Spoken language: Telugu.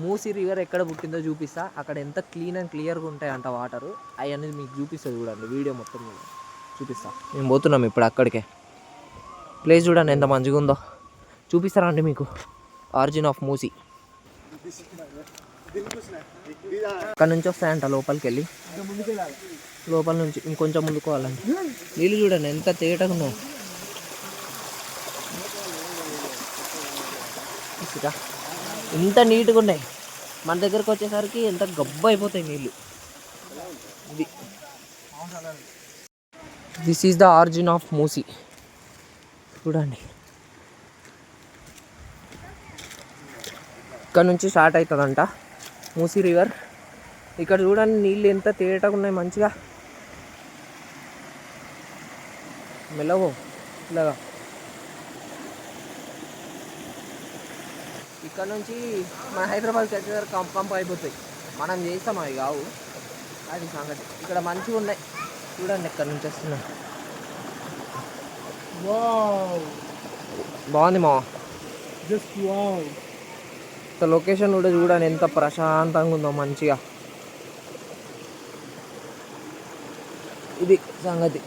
మూసీ రివర్ ఎక్కడ పుట్టిందో చూపిస్తా. అక్కడ ఎంత క్లీన్ అండ్ క్లియర్గా ఉంటాయంట వాటరు. అవన్నీ మీకు చూపిస్తుంది చూడండి, వీడియో మొత్తం చూపిస్తా. మేము పోతున్నాం ఇప్పుడు అక్కడికే. ప్లేస్ చూడండి ఎంత మంచిగా ఉందో. చూపిస్తారా అండి మీకు ఆరిజిన్ ఆఫ్ మూసీ. అక్కడ నుంచి వస్తాయంట లోపలికి వెళ్ళి, లోపల నుంచి ఇంకొంచెం ముందుకోవాలండి. నీళ్ళు చూడండి ఎంత తేటగా ఉన్నావు. ఎంత నీట్గా ఉన్నాయి. మన దగ్గరకు వచ్చేసరికి ఎంత గబ్బు అయిపోతాయి నీళ్ళు. This is the origin of Musi. చూడండి ఇక్కడ నుంచి స్టార్ట్ అవుతుందంట మూసీ రివర్. ఇక్కడ చూడండి నీళ్ళు ఎంత తేటగా ఉన్నాయి మంచిగా. మెల్లగో ఇలాగా. ఇక్కడ నుంచి మన హైదరాబాద్కి వచ్చేసరికి పంప్ అయిపోతాయి. మనం చేస్తాం అవి కావు, అది సంగతి. ఇక్కడ మంచిగా ఉన్నాయి చూడండి. ఎక్కడి నుంచి వస్తున్నాయి. బాగుంది మా లొకేషన్ కూడా చూడండి ఎంత ప్రశాంతంగా ఉందో మంచిగా. ఇది సంగతి.